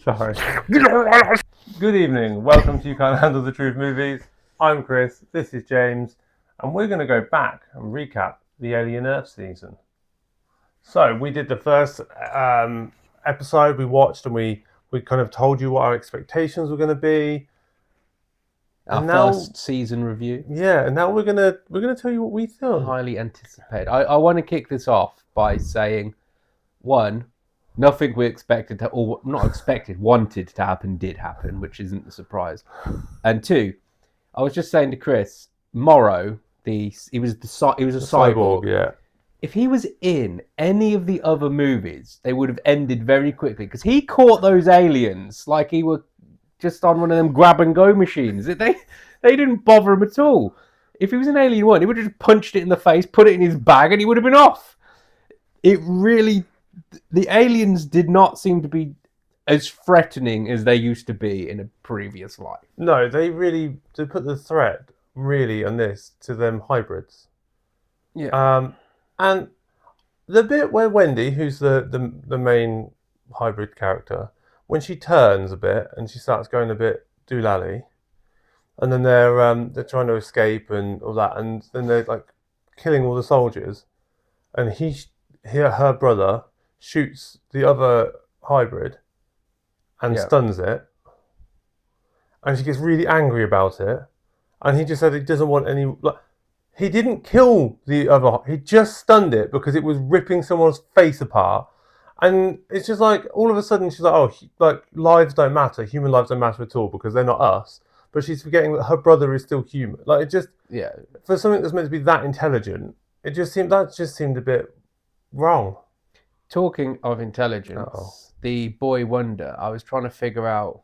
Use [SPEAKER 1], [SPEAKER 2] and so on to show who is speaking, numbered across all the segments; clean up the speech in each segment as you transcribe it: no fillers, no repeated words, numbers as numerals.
[SPEAKER 1] Sorry. Good evening. Welcome to You Can't Handle the Truth Movies. I'm Chris. This is James. And we're going to go back and recap the Alien Earth season. So we did the first episode we watched, and we kind of told you what our expectations were going to be.
[SPEAKER 2] Our first season review.
[SPEAKER 1] Yeah, and now we're gonna tell you what we thought.
[SPEAKER 2] Highly anticipated. I want to kick this off by saying, one, nothing we expected to, or not expected, wanted to happen did happen, which isn't a surprise. And two, I was just saying to Chris, Morrow, he was a cyborg.
[SPEAKER 1] Yeah.
[SPEAKER 2] If he was in any of the other movies, they would have ended very quickly because he caught those aliens like he were just on one of them grab and go machines. They didn't bother him at all. If he was an Alien 1, he would have just punched it in the face, put it in his bag, and he would have been off. The aliens did not seem to be as threatening as they used to be in a previous life.
[SPEAKER 1] No, they put the threat really on this to them hybrids.
[SPEAKER 2] Yeah.
[SPEAKER 1] And the bit where Wendy, who's the main hybrid character, when she turns a bit and she starts going a bit doolally, and then they're trying to escape and all that, and then they're like killing all the soldiers, and her brother shoots the other hybrid and stuns it, and she gets really angry about it, and he just said he doesn't want any. Like, he didn't kill the other. He just stunned it because it was ripping someone's face apart. And it's just like, all of a sudden, she's like, oh, like, lives don't matter. Human lives don't matter at all because they're not us. But she's forgetting that her brother is still human. Like, it just, for something that's meant to be that intelligent, that just seemed a bit wrong.
[SPEAKER 2] Talking of intelligence, the boy Wonder, I was trying to figure out,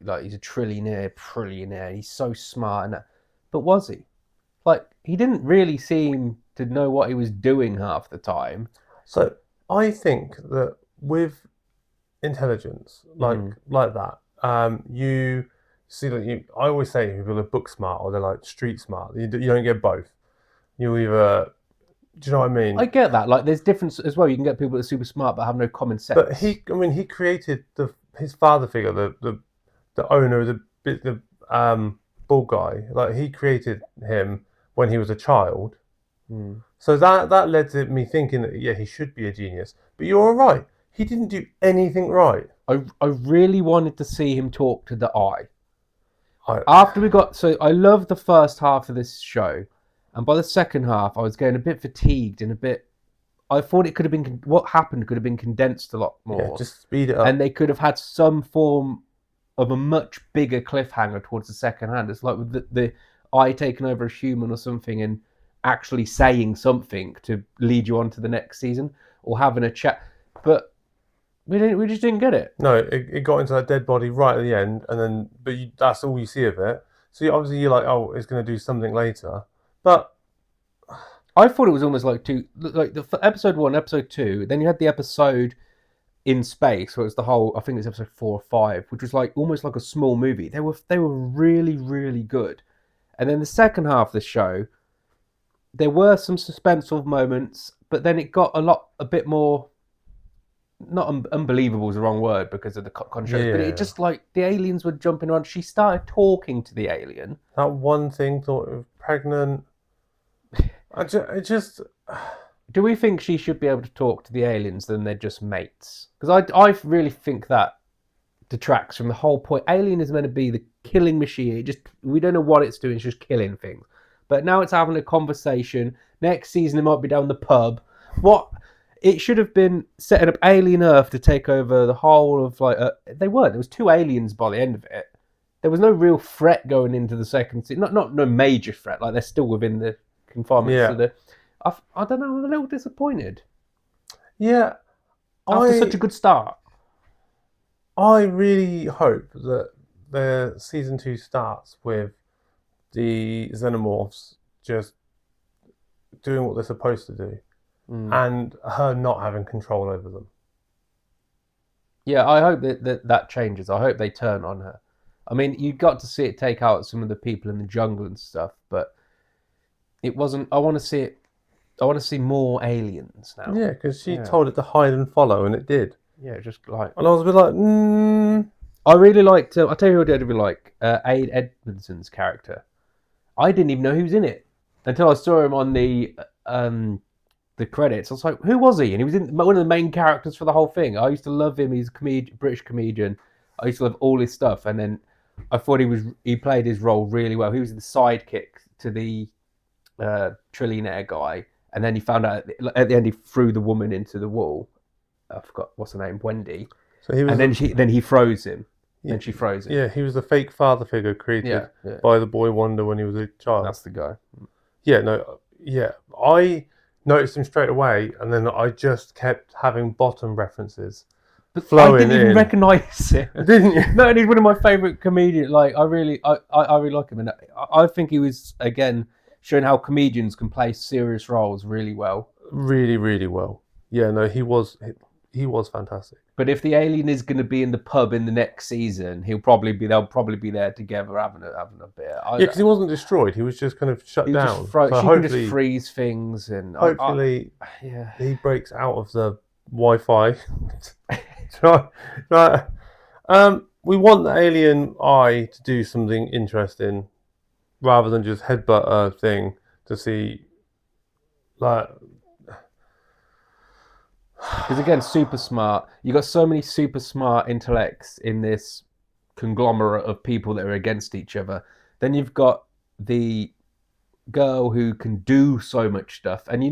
[SPEAKER 2] like, he's a trillionaire, he's so smart. But was he? Like, he didn't really seem to know what he was doing half the time.
[SPEAKER 1] So I think that with intelligence like that, you see that I always say people are book smart or they're like street smart. You don't get both. You either, do you know what I mean?
[SPEAKER 2] I get that. Like, there's difference as well. You can get people that are super smart but have no common sense.
[SPEAKER 1] But he created his father figure, the owner, the bald guy. Like, he created him when he was a child. So that led to me thinking that, yeah, he should be a genius. But you're all right. He didn't do anything right.
[SPEAKER 2] I really wanted to see him talk to the eye. I loved the first half of this show. And by the second half, I was getting a bit fatigued and I thought it could have been, what happened could have been condensed a lot more.
[SPEAKER 1] Yeah, just speed it up.
[SPEAKER 2] And they could have had some form of a much bigger cliffhanger towards the second hand. It's like with the eye taking over a human or something and actually saying something to lead you on to the next season or having a chat. But we just didn't get it.
[SPEAKER 1] No, it got into that dead body right at the end, and then that's all you see of it. So you're like, oh, it's going to do something later. But
[SPEAKER 2] I thought it was almost like the episode 1, episode 2. Then you had the episode in space, where it was the whole. I think it's episode 4 or 5, which was like almost like a small movie. They were really, really good. And then the second half of the show, there were some suspenseful moments, but then it got a bit more. Not unbelievable is the wrong word because of the contrast, but it just like the aliens were jumping around. She started talking to the alien.
[SPEAKER 1] That one thing, thought of pregnant. It just.
[SPEAKER 2] Do we think she should be able to talk to the aliens than they're just mates? Because I really think that detracts from the whole point. Alien is meant to be the killing machine. We don't know what it's doing. It's just killing things. But now it's having a conversation. Next season it might be down the pub. What? It should have been setting up Alien Earth to take over the whole of they weren't. There was 2 aliens by the end of it. There was no real threat going into the second season. Not no major threat. Like, they're still within the confinements.
[SPEAKER 1] Yeah.
[SPEAKER 2] I don't know. I'm a little disappointed.
[SPEAKER 1] Yeah.
[SPEAKER 2] After such a good start.
[SPEAKER 1] I really hope that the season 2 starts with the xenomorphs just doing what they're supposed to do. And her not having control over them.
[SPEAKER 2] Yeah, I hope that changes. I hope they turn on her. I mean, you got to see it take out some of the people in the jungle and stuff, but it wasn't. I want to see more aliens now.
[SPEAKER 1] Yeah, because she told it to hide and follow, and it did.
[SPEAKER 2] Yeah, just like
[SPEAKER 1] and I was a bit like,
[SPEAKER 2] I really liked. I'll tell you who I did really like. Aid Edmondson's character. I didn't even know he was in it until I saw him on the credits. I was like, who was he? And he was in one of the main characters for the whole thing. I used to love him. He's a British comedian. I used to love all his stuff. And then I thought he played his role really well. He was the sidekick to the trillionaire guy. And then he found out at the end he threw the woman into the wall. I forgot what's her name, Wendy.
[SPEAKER 1] so he was.
[SPEAKER 2] And then he froze him.
[SPEAKER 1] Yeah.
[SPEAKER 2] Then she froze him.
[SPEAKER 1] Yeah, he was the fake father figure created by the boy Wonder when he was a child.
[SPEAKER 2] That's the guy.
[SPEAKER 1] I noticed him straight away, and then I just kept having bottom references
[SPEAKER 2] But
[SPEAKER 1] flowing
[SPEAKER 2] I didn't even
[SPEAKER 1] in.
[SPEAKER 2] recognise him.
[SPEAKER 1] Didn't you?
[SPEAKER 2] No, and he's one of my favourite comedians. Like I really like him, and I think he was again showing how comedians can play serious roles really well.
[SPEAKER 1] Really, really well. Yeah, no, he was fantastic.
[SPEAKER 2] But if the alien is going to be in the pub in the next season, they'll probably be there together having a beer.
[SPEAKER 1] Yeah, because he wasn't destroyed; he was just kind of shut down.
[SPEAKER 2] She can just freeze things, and
[SPEAKER 1] hopefully,
[SPEAKER 2] yeah,
[SPEAKER 1] he breaks out of the Wi-Fi. Right. We want the alien eye to do something interesting, rather than just headbutt a thing to see, like.
[SPEAKER 2] Because again, super smart. You got so many super smart intellects in this conglomerate of people that are against each other. Then you've got the girl who can do so much stuff, and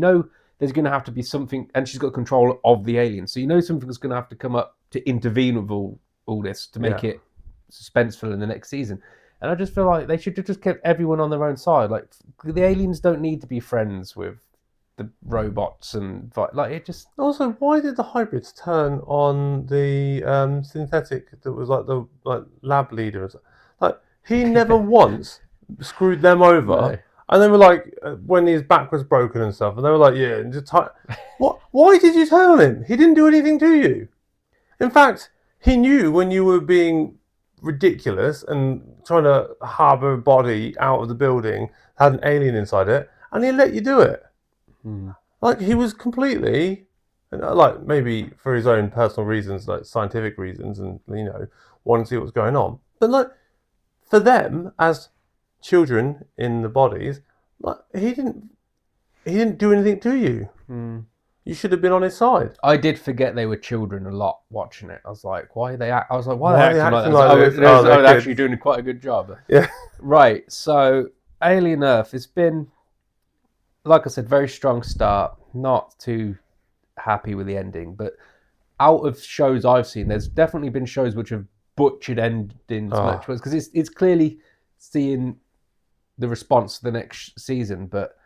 [SPEAKER 2] there's going to have to be something, and she's got control of the alien. So something's going to have to come up to intervene with all this to make it suspenseful in the next season. And I just feel like they should have just kept everyone on their own side. Like the aliens don't need to be friends with the robots and like it just.
[SPEAKER 1] Also, why did the hybrids turn on the synthetic that was like the lab leader? Like he never once screwed them over,
[SPEAKER 2] No.
[SPEAKER 1] and they were like when his back was broken and stuff, and they were like, yeah, and just what? Why did you turn on him? He didn't do anything to you. In fact, he knew when you were being ridiculous and trying to harbour a body out of the building, had an alien inside it, and he let you do it. Like he was completely, like maybe for his own personal reasons, like scientific reasons, and wanting to see what's going on. But like for them as children in the bodies, like he didn't do anything to you. You should have been on his side.
[SPEAKER 2] I did forget they were children a lot watching it. I was like, why are they? I was like,
[SPEAKER 1] Why are they
[SPEAKER 2] acting
[SPEAKER 1] acting
[SPEAKER 2] like
[SPEAKER 1] like
[SPEAKER 2] this?
[SPEAKER 1] this? Oh,
[SPEAKER 2] They're
[SPEAKER 1] they're
[SPEAKER 2] actually doing quite a good job.
[SPEAKER 1] Yeah.
[SPEAKER 2] Right. So Alien Earth, it's been, like I said, very strong start. Not too happy with the ending, but out of shows I've seen, there's definitely been shows which have butchered endings much because it's clearly seeing the response to the next season. But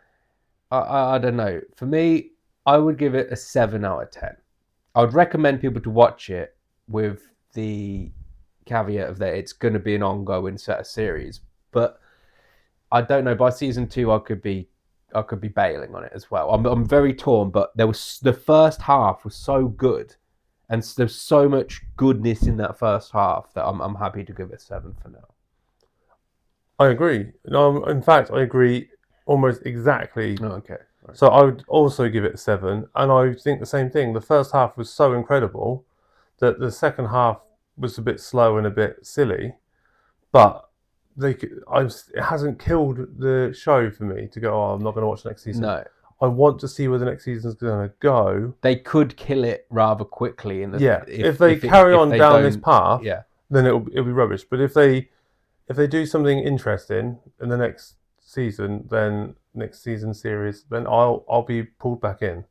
[SPEAKER 2] I don't know. For me, I would give it a 7 out of 10. I would recommend people to watch it with the caveat of that it's going to be an ongoing set of series. But I don't know. By season 2, I could be bailing on it as well. I'm very torn. But the first half was so good, and there's so much goodness in that first half that I'm happy to give it a 7 for now.
[SPEAKER 1] I agree. No, in fact, I agree almost exactly.
[SPEAKER 2] Oh, okay. Right.
[SPEAKER 1] So I would also give it a 7, and I think the same thing. The first half was so incredible that the second half was a bit slow and a bit silly, but it hasn't killed the show for me to go, oh, I'm not going to watch the next season.
[SPEAKER 2] No.
[SPEAKER 1] I want to see where the next season's going to go.
[SPEAKER 2] They could kill it rather quickly.
[SPEAKER 1] If they carry on down this path,
[SPEAKER 2] yeah,
[SPEAKER 1] then it'll be rubbish. But if they do something interesting in the next season, then next season series, then I'll be pulled back in.